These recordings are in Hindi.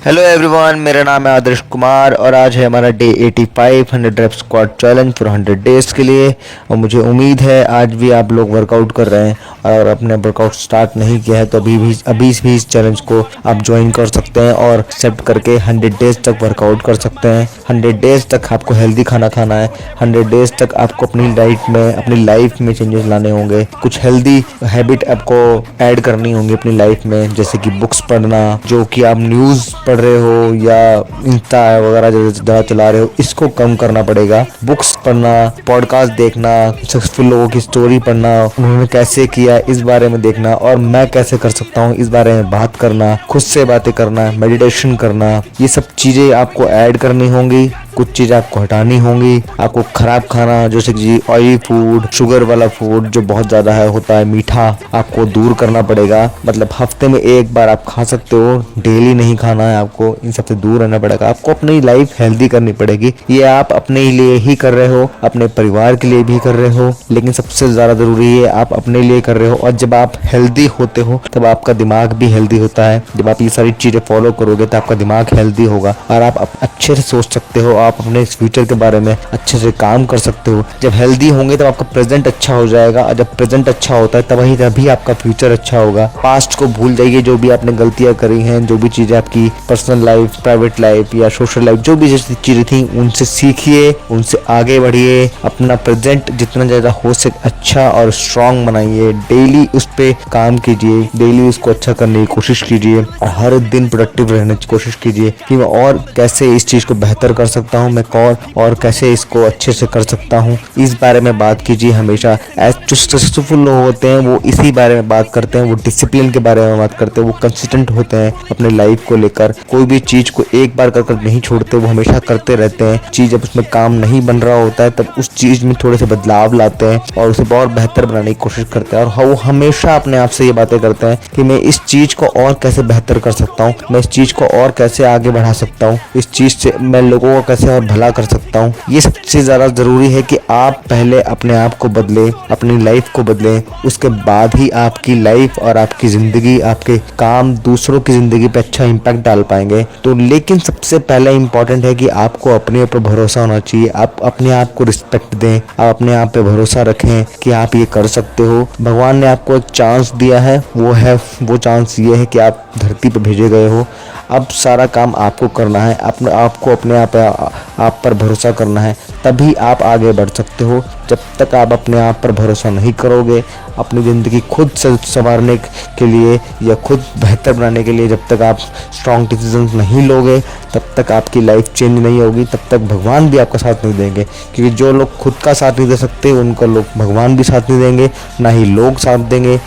हेलो एवरीवन, मेरा नाम है आदर्श कुमार और आज है हमारा day 85 100 rape squat challenge for 100 days के लिए। और मुझे उम्मीद है आज भी आप लोग वर्कआउट कर रहे हैं और अपने वर्कआउट स्टार्ट नहीं किया है तो अभी भी इस चैलेंज को आप ज्वाइन कर सकते हैं और एक्सेप्ट करके 100 डेज तक वर्कआउट कर सकते हैं। 100 डेज तक आपको हेल्दी खाना खाना है। 100 डेज तक आपको अपनी लाइफ में चेंजेस लाने होंगे। कुछ हेल्दी हैबिट आपको ऐड करनी होंगी अपनी लाइफ में, जैसे कि बुक्स पढ़ना, जो कि आप न्यूज़ पढ़ रहे हो या इंस्टा वगैरह ज़्यादा चला रहे हो, इसको कम करना पड़ेगा। बुक्स पढ़ना, पॉडकास्ट देखना, सक्सेसफुल लोगों की स्टोरी पढ़ना, उन्होंने कैसे किया इस बारे में देखना और मैं कैसे कर सकता हूँ इस बारे में बात करना, खुद से बातें करना, मेडिटेशन करना, ये सब चीज़ें आपको ऐड करनी होंगी। कुछ चीज़ आपको हटानी होंगी। आपको खराब खाना, जैसे कि ऑयली फूड, शुगर वाला फूड जो बहुत ज़्यादा होता है मीठा, आपको दूर करना पड़ेगा। मतलब हफ्ते में एक बार आप खा सकते हो, डेली नहीं खाना है आपको। इन सबसे दूर रहना पड़ेगा। आपको अपनी लाइफ हेल्दी करनी पड़ेगी। ये आप अपने लिए ही कर रहे हो, अपने परिवार के लिए भी कर रहे हो, लेकिन सबसे ज़्यादा ज़रूरी है आप अपने लिए कर रहे हो। और जब आप हेल्दी होते हो तब आपका दिमाग भी हेल्दी होता है। जब आप ये सारी चीज़ें फॉलो करोगे तो आपका दिमाग हेल्दी होगा और आप अच्छे से सोच सकते हो। आप अपने फ्यूचर के बारे में अच्छे से काम कर सकते हो। जब हेल्दी होंगे तब आपका प्रेजेंट अच्छा हो जाएगा और जब प्रेजेंट अच्छा होता है तभी आपका फ्यूचर अच्छा होगा। पास्ट को भूल जाइए, जो भी आपने गलतियां करी हैं, जो भी चीज़ें आपकी पर्सनल लाइफ, प्राइवेट लाइफ या सोशल लाइफ, जो भी जैसी चीज़ें थी उनसे सीखिए, उनसे आगे बढ़िए। अपना प्रेजेंट जितना ज़्यादा हो सके अच्छा और स्ट्रांग बनाइए। डेली उस पर काम कीजिए, डेली उसको अच्छा करने की कोशिश कीजिए और हर दिन प्रोडक्टिव रहने की कोशिश कीजिए कि मैं और कैसे इस चीज़ को बेहतर कर सकता हूँ, मैं और कैसे इसको अच्छे से कर सकता हूँ, इस बारे में बात कीजिए हमेशा। जो सक्सेसफुल लोग होते हैं वो इसी बारे में बात करते हैं, वो डिसिप्लिन के बारे में बात करते हैं, वो कंसिस्टेंट होते हैं अपने लाइफ को लेकर। कोई भी चीज़ को एक बार कर नहीं छोड़ते, वो हमेशा करते रहते हैं। चीज़ जब उसमें काम नहीं बन रहा होता है तब उस चीज़ में थोड़े से बदलाव लाते हैं और उसे बहुत बेहतर बनाने की कोशिश करते हैं। और वो हमेशा अपने आप से ये बातें करते हैं कि मैं इस चीज़ को और कैसे बेहतर कर सकता हूँ, मैं इस चीज़ को और कैसे आगे बढ़ा सकता हूँ, इस चीज़ से मैं लोगों को कैसे और भला कर सकता हूँ। ये सबसे ज़्यादा ज़रूरी है कि आप पहले अपने आप को बदलें, अपनी लाइफ को बदलें, उसके बाद ही आपकी लाइफ और आपकी ज़िंदगी, आपके काम दूसरों की ज़िंदगी पे अच्छा इम्पैक्ट डाल पाएंगे। तो लेकिन सबसे पहले इम्पॉर्टेंट है कि आपको अपने ऊपर भरोसा होना चाहिए। आप अपने आप को रिस्पेक्ट दें, आप अपने आप पे भरोसा रखें कि आप ये कर सकते हो। भगवान ने आपको एक चांस दिया है, वो चांस ये है कि आप धरती पर भेजे गए हो। अब सारा काम आपको करना है, आपको अपने आप पर भरोसा करना है, तभी आप आगे बढ़ सकते हो। जब तक आप अपने आप पर भरोसा नहीं करोगे, अपनी ज़िंदगी खुद से संवारने के लिए या खुद बेहतर बनाने के लिए जब तक आप स्ट्रॉन्ग डिसीजंस नहीं लोगे, तब तक आपकी लाइफ चेंज नहीं होगी। तब तक भगवान भी आपका साथ नहीं देंगे, क्योंकि जो लोग खुद का साथ नहीं दे सकते उनका भगवान भी साथ नहीं देंगे, ना ही लोग साथ देंगे।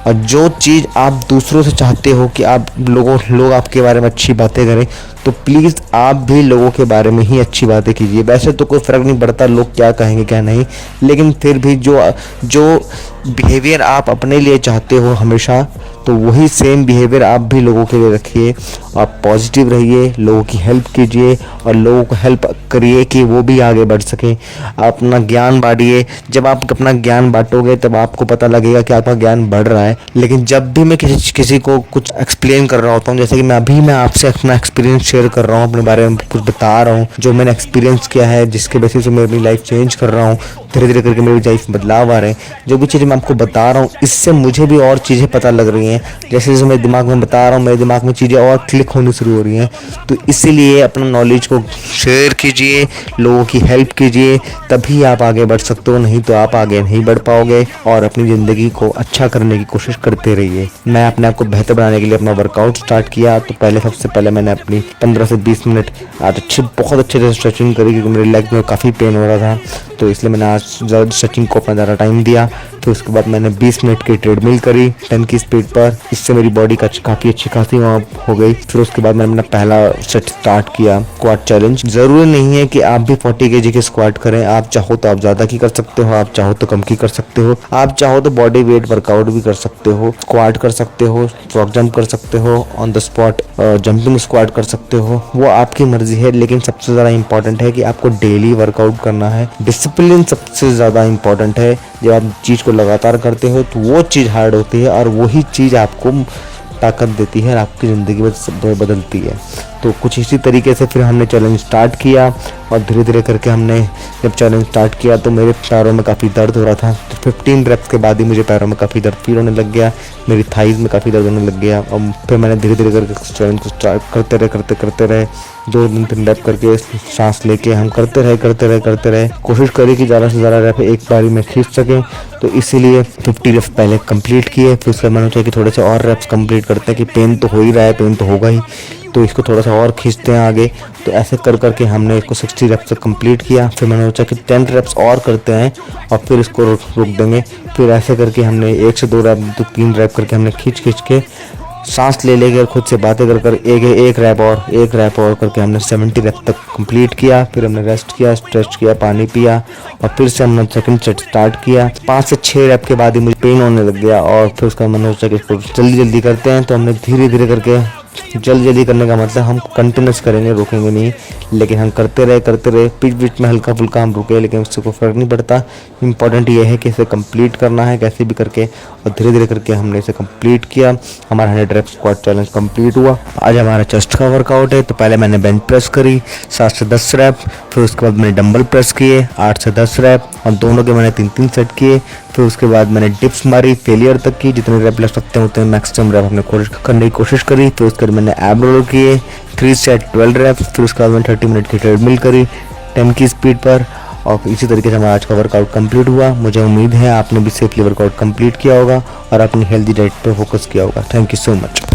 और जो चीज़ आप दूसरों से चाहते हो कि आप लोग आपके बारे में अच्छी बातें करें, तो प्लीज़ आप भी लोगों के बारे में ही अच्छी बातें कीजिए। वैसे तो कोई फ़र्क नहीं पड़ता लोग क्या कहेंगे क्या नहीं, लेकिन फिर भी जो बिहेवियर आप अपने लिए चाहते हो हमेशा, तो वही सेम बिहेवियर आप भी लोगों के लिए रखिए। आप पॉजिटिव रहिए, लोगों की हेल्प कीजिए और लोगों को हेल्प करिए कि वो भी आगे बढ़ सकें। आप अपना ज्ञान बांटिए। जब आप अपना ज्ञान बांटोगे तब आपको पता लगेगा कि आपका ज्ञान बढ़ रहा है। लेकिन जब भी मैं किसी को कुछ एक्सप्लेन कर रहा होता हूँ, जैसे कि मैं आपसे अपना एक्सपीरियंस शेयर कर रहा हूँ, अपने बारे में कुछ बता रहा हूँ, जो मैंने एक्सपीरियंस किया है, जिसके बेसिस पे मैं अपनी लाइफ चेंज कर रहा हूँ, धीरे धीरे करके मेरी लाइफ में बदलाव आ रहे हैं। जो भी चीज़ें मैं आपको बता रहा हूँ, इससे मुझे भी और चीज़ें पता लग रही हैं। जैसे जैसे मेरे दिमाग में बता रहा हूँ, मेरे दिमाग में चीज़ें और क्लिक होनी शुरू हो रही हैं। तो इसीलिए अपना नॉलेज को शेयर कीजिए, लोगों की हेल्प कीजिए, तभी आप आगे बढ़ सकते हो। नहीं तो आप आगे नहीं बढ़ पाओगे। और अपनी ज़िंदगी को अच्छा करने की कोशिश करते रहिए। मैं अपने आप को बेहतर बनाने के लिए अपना वर्कआउट स्टार्ट किया। तो सबसे पहले मैंने अपनी 15 से 20 मिनट आज बहुत अच्छे से स्ट्रेचिंग करी, क्योंकि मेरे लेग में काफ़ी पेन हो रहा था। तो इसलिए मैंने आज ज़्यादा स्ट्रेचिंग को अपना ज़्यादा टाइम दिया। फिर उसके बाद मैंने 20 मिनट की ट्रेडमिल करी 10 की स्पीड पर। इससे मेरी बॉडी का काफ़ी अच्छी खासी वार्म हो गई। फिर उसके बाद मैंने अपना पहला सेट स्टार्ट किया, स्क्वाट चैलेंज। ज़रूरी नहीं है कि आप भी 40 kg के स्क्वाट करें। आप चाहो तो आप ज़्यादा की कर सकते हो, आप चाहो तो कम की कर सकते हो, आप चाहो तो बॉडी वेट वर्कआउट भी कर सकते हो, स्क्वाट कर सकते हो, फ्रॉग जंप कर सकते हो, on the spot jumping squat कर सकते हो। वो आपकी मर्जी है, लेकिन सबसे ज़्यादा इंपॉर्टेंट है कि आपको डेली वर्कआउट करना है। डिसिप्लिन सबसे ज़्यादा इंपॉर्टेंट है। जब आप चीज़ को लगातार करते हो तो वो चीज़ हार्ड होती है और वही चीज़ आपको ताकत देती है और आपकी ज़िंदगी में बदलती है। तो कुछ इसी तरीके से फिर हमने चैलेंज स्टार्ट किया और धीरे धीरे करके हमने जब चैलेंज स्टार्ट किया तो मेरे पैरों में काफ़ी दर्द हो रहा था। तो 15 रेप्स के बाद ही मुझे पैरों में काफ़ी दर्द फील होने लग गया, मेरी थाइज़ में काफ़ी दर्द होने लग गया। और फिर मैंने धीरे धीरे करके चैलेंज को स्टार्ट करते रहे 2-3 रेप करके सांस लेके हम करते रहे, कोशिश करी कि ज़्यादा से ज़्यादा रेप एक बारी में खींच सकें। तो इसीलिए 50 रेप्स पहले कंप्लीट किए, फिर उसका मैंने सोचा कि थोड़े से और रेप्स कंप्लीट करते हैं कि पेन तो हो ही रहा है, पेन तो होगा ही, तो इसको थोड़ा सा और खींचते हैं आगे। तो ऐसे कर करके हमने इसको 60 रेप्स तक कंप्लीट किया। फिर मैंने सोचा कि 10 रेप्स और करते हैं और फिर इसको रोक देंगे। फिर ऐसे करके हमने 1 से 2 रेप तो 3 रेप करके हमने खींच के सांस ले लेकर खुद से बातें कर एक रैप और करके हमने 70 रैप तक कंप्लीट किया। फिर हमने रेस्ट किया, स्ट्रेच किया, पानी पिया और फिर से हमने सेकंड सेट स्टार्ट किया। 5 से 6 रैप के बाद ही मुझे पेन होने लग गया और फिर उसका मैंने सोचा कि इसको जल्दी करते हैं। तो हमने धीरे करके जल्दी करने का मतलब हम कंटिन्यूस करेंगे, रोकेंगे नहीं, लेकिन हम करते रहे। बीच में हल्का फुल्का हम रुके, लेकिन उससे कोई फ़र्क नहीं पड़ता। इम्पॉर्टेंट ये है कि इसे कंप्लीट करना है कैसे भी करके, और धीरे करके हमने इसे कंप्लीट किया। हमारा 100 रेप स्क्वाट चैलेंज कंप्लीट हुआ। आज हमारा चेस्ट का वर्कआउट है। तो पहले मैंने बेंच प्रेस करी 7 से 10 रैप, फिर उसके बाद मैंने डंबल प्रेस किए 8 से 10 रैप और दोनों के मैंने 3-3 सेट किए। फिर उसके बाद मैंने डिप्स मारी फेलियर तक की, जितने रैप लग सकते हैं उतने मैक्सिमम रैप हमने करने की कोशिश करी। फिर उसके बाद मैंने एब रोल किए 3 सेट 12 रैप। फिर उसके बाद मैंने 30 मिनट की ट्रेडमिल करी 10 की स्पीड पर, और इसी तरीके से हमारा आज का वर्कआउट कंप्लीट हुआ। मुझे उम्मीद है आपने भी सेफली वर्कआउट कंप्लीट किया होगा और अपनी हेल्दी डाइट पर फोकस किया होगा। Thank you so much.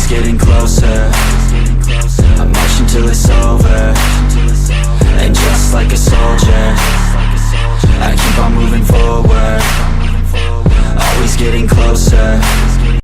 Getting closer, I'm marching till it's over, and just like a soldier, I keep on moving forward, always getting closer.